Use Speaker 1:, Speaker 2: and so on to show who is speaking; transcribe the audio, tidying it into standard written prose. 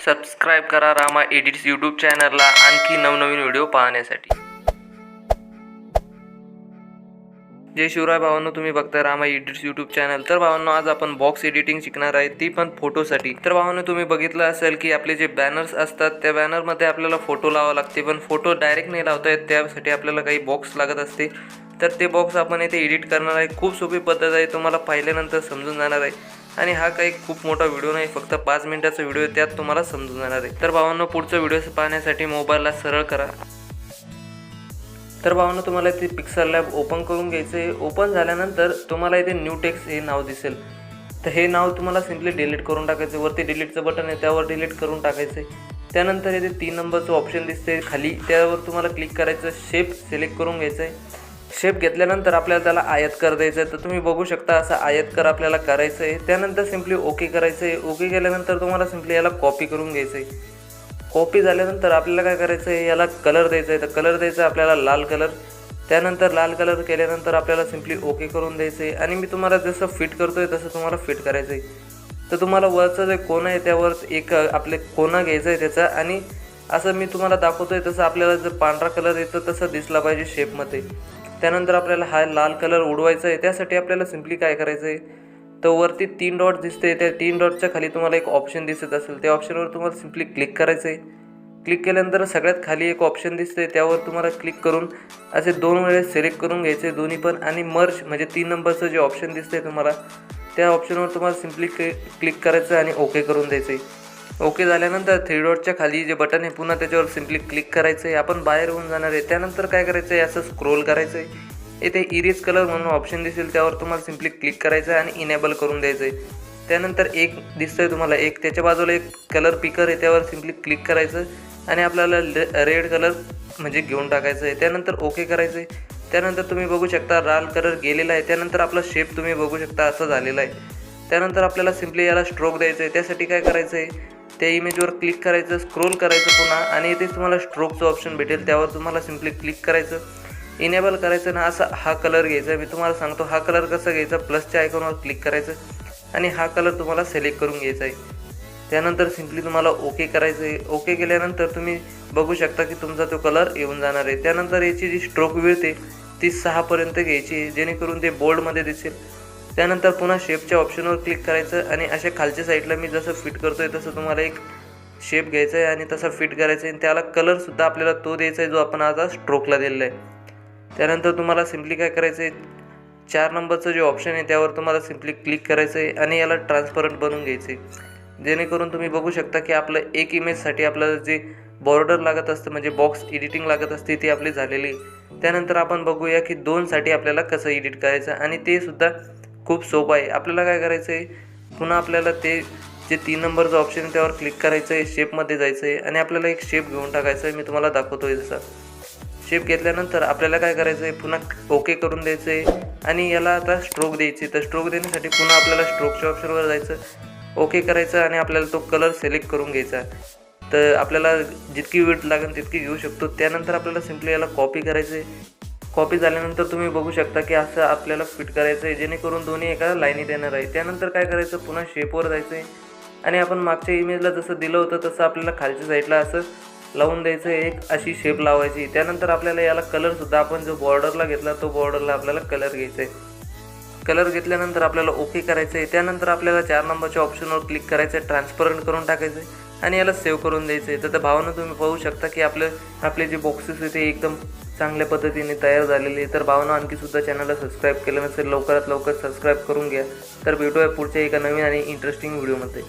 Speaker 1: Subscribe करा Rama edits YouTube चॅनलला आणखी नवनवीन व्हिडिओ पाहण्यासाठी। जय शिवराय भावांनो, तुम्ही बघताय रामा एडिट्स यूट्यूब चॅनल। तर भावांनो, आज आपण बॉक्स एडिटिंग शिकणार आहे, ती पण फोटोसाठी। तर भावांनो, तुम्ही बघितलं असेल की आपले जे बॅनर्स असतात त्या बॅनरमध्ये आपल्याला फोटो लावावा लागते, पण फोटो डायरेक्ट नाही लावता येत, त्यासाठी आपल्याला काही बॉक्स लागत असते। तर ते बॉक्स आपण इथे एडिट करणार आहे। खूप सोपी पद्धत आहे, तुम्हाला पाहिल्यानंतर समजून जाणार आहे। आणि हा काही खूप मोठा व्हिडिओ नाही, फक्त 5 मिनिटाचा व्हिडिओ आहे, त्यात तुम्हाला समजून जाणार आहे। तर भावांनो, पुढचा व्हिडिओ पाहण्यासाठी मोबाईलला सरळ करा। तर भावांनो, तुम्हाला इथे पिक्सल लॅब ओपन करून घ्यायचं आहे। ओपन झाल्यानंतर तुम्हाला इथे न्यू टेक्स्ट हे नाव दिसेल, तर हे नाव तुम्हाला सिंपली डिलीट करून टाकायचं। वरती डिलीटचं बटन आहे, त्यावर डिलीट करून टाकायचं आहे। त्यानंतर इथे 3 नंबरचं ऑप्शन दिसते खाली, त्यावर तुम्हाला क्लिक करायचं। शेप सिलेक्ट करून घ्यायचं आहे। शेप घेतल्यानंतर आपल्याला त्याला आयतकार द्यायचं आहे। तर तुम्ही बघू शकता असा आयतकार आपल्याला करायचं आहे। त्यानंतर सिंपली ओके करायचं आहे। ओके केल्यानंतर तुम्हाला सिंपली याला कॉपी करून घ्यायचं आहे। कॉपी झाल्यानंतर आपल्याला काय करायचं आहे, याला कलर द्यायचा आहे। तर कलर द्यायचा आपल्याला लाल कलर। त्यानंतर लाल कलर केल्यानंतर आपल्याला सिंपली ओके करून द्यायचं आहे। आणि मी तुम्हाला जसं फिट करतोय तसं तुम्हाला फिट करायचं आहे। तर तुम्हाला वरचं जे कोना आहे त्यावर एक आपले कोना घ्यायचा आहे त्याचा, आणि असं मी तुम्हाला दाखवतोय तसं आपल्याला जर पांढरा कलर येतो तसं दिसला पाहिजे शेपमध्ये। त्यानंतर आपल्याला हा लाल कलर उडवायचा आहे। त्यासाठी आपल्याला सिंपली काय करायचं आहे, तर वरती 3 डॉट दिसते, त्या 3 डॉटच्या खाली तुम्हाला एक ऑप्शन दिसत असेल, त्या ऑप्शनवर तुम्हाला सिंपली क्लिक करायचं आहे। क्लिक केल्यानंतर सगळ्यात खाली एक ऑप्शन दिसते, त्यावर तुम्हाला क्लिक करून असे 2 वेळेस सिलेक्ट करून घ्यायचे दोन्ही पण, आणि मर्ज म्हणजे 3 नंबरचं जे ऑप्शन दिसते तुम्हाला, त्या ऑप्शनवर तुम्हाला सिंपली क्लिक करायचं आणि ओके करून द्यायचं आहे। ओके झाल्यानंतर 3 डॉटच्या खाली जे बटन आहे पुन्हा त्याच्यावर सिंपली क्लिक करायचं आहे। आपण बाहेर होऊन जाणार आहे। त्यानंतर काय करायचं आहे, असं स्क्रोल करायचं आहे। इथे इरेज कलर म्हणून ऑप्शन दिसेल, त्यावर तुम्हाला सिंपली क्लिक करायचं आहे आणि इनेबल करून द्यायचं आहे। त्यानंतर एक दिसतंय तुम्हाला, एक त्याच्या बाजूला एक कलर पिकर आहे, त्यावर सिंपली क्लिक करायचं आणि आपल्याला रेड कलर म्हणजे घेऊन टाकायचं आहे। त्यानंतर ओके करायचं आहे। त्यानंतर तुम्ही बघू शकता लाल कलर गेलेला आहे। त्यानंतर आपला शेप तुम्ही बघू शकता असा झालेला आहे। त्यानंतर आपल्याला सिंपली याला स्ट्रोक द्यायचं आहे। त्यासाठी काय करायचं आहे, त्या इमेजवर क्लिक करायचं, स्क्रोल करायचं पुन्हा, आणि इथे तुम्हाला स्ट्रोकचं ऑप्शन भेटेल, त्यावर तुम्हाला सिंपली क्लिक करायचं, इनेबल करायचं ना। असा हा कलर घ्यायचा, मी तुम्हाला सांगतो हा कलर कसा घ्यायचा। प्लसच्या आयकॉनवर क्लिक करायचं आणि हा कलर तुम्हाला सिलेक्ट करून घ्यायचा आहे। त्यानंतर सिंपली तुम्हाला ओके करायचं आहे। ओके केल्यानंतर तुम्ही बघू शकता की तुमचा तो कलर येऊन जाणार आहे। त्यानंतर याची जी स्ट्रोक विड्थ आहे ती 6 पर्यंत घ्यायची आहे, जेणेकरून ते बोल्डमध्ये दिसेल। त्यानंतर पुन्हा शेपच्या ऑप्शनवर क्लिक करायचं आणि अशा खालच्या साईडला मी जसं फिट करतोय तसं तुम्हाला एक शेप घ्यायचा आहे आणि तसा फिट करायचा आहे। आणि त्याला कलरसुद्धा आपल्याला तो द्यायचा आहे जो आपण आता स्ट्रोकला दिलेला आहे। त्यानंतर तुम्हाला सिंपली काय करायचं आहे, 4 नंबरचं जे ऑप्शन आहे त्यावर तुम्हाला सिंपली क्लिक करायचं आहे आणि याला ट्रान्सपरंट बनवून घ्यायचं आहे, जेणेकरून तुम्ही बघू शकता की आपलं एक इमेजसाठी आपल्याला जे बॉर्डर लागत असतं म्हणजे बॉक्स एडिटिंग लागत असते ती आपली झालेली आहे। त्यानंतर आपण बघूया की 2साठी आपल्याला कसं एडिट करायचं, आणि ते सुद्धा खूप सोपं आहे। आपल्याला काय करायचं आहे, पुन्हा आपल्याला ते जे 3 नंबरचं ऑप्शन आहे त्यावर क्लिक करायचं आहे, शेपमध्ये जायचं आहे आणि आपल्याला एक शेप घेऊन टाकायचं आहे। मी तुम्हाला दाखवतोय जसा शेप घेतल्यानंतर आपल्याला काय करायचं आहे, पुन्हा ओके करून द्यायचं आहे आणि याला आता स्ट्रोक द्यायची। तर स्ट्रोक देण्यासाठी पुन्हा आपल्याला स्ट्रोकच्या ऑप्शनवर जायचं, ओके करायचं आणि आपल्याला तो कलर सिलेक्ट करून घ्यायचा। तर आपल्याला जितकी विड्थ लागेल तितकी घेऊ शकतो। त्यानंतर आपल्याला सिंपली याला कॉपी करायचं आहे। कॉपी झाल्यानंतर तुम्ही बघू शकता की असं आपल्याला फिट करायचं आहे, जेणेकरून दोन्ही एका लाईनीत येणार आहे। त्यानंतर काय करायचं, पुन्हा शेपवर जायचं आहे आणि आपण मागच्या इमेजला जसं दिलं होतं तसं आपल्याला खालच्या साईडला असं लावून द्यायचं, एक अशी शेप लावायची। त्यानंतर आपल्याला याला कलरसुद्धा आपण जो बॉर्डरला घेतला तो बॉर्डरला आपल्याला कलर घ्यायचा आहे। कलर घेतल्यानंतर आपल्याला ओके करायचं आहे। त्यानंतर आपल्याला 4 नंबरच्या ऑप्शनवर क्लिक करायचं आहे, ट्रान्सपरंट करून टाकायचं आहे आणि याला सेव्ह करून द्यायचं आहे। तर भावानं तुम्ही पाहू शकता की आपले जे बॉक्सेस आहेत ते एकदम चांगल्या पद्धतीने तयार झालेले आहे। तर भावानं आणखीसुद्धा चॅनलला सबस्क्राईब केलं नसेल लवकरात लवकर सबस्क्राईब करून घ्या। तर भेटूया पुढच्या एका नवीन आणि इंटरेस्टिंग व्हिडिओमध्ये।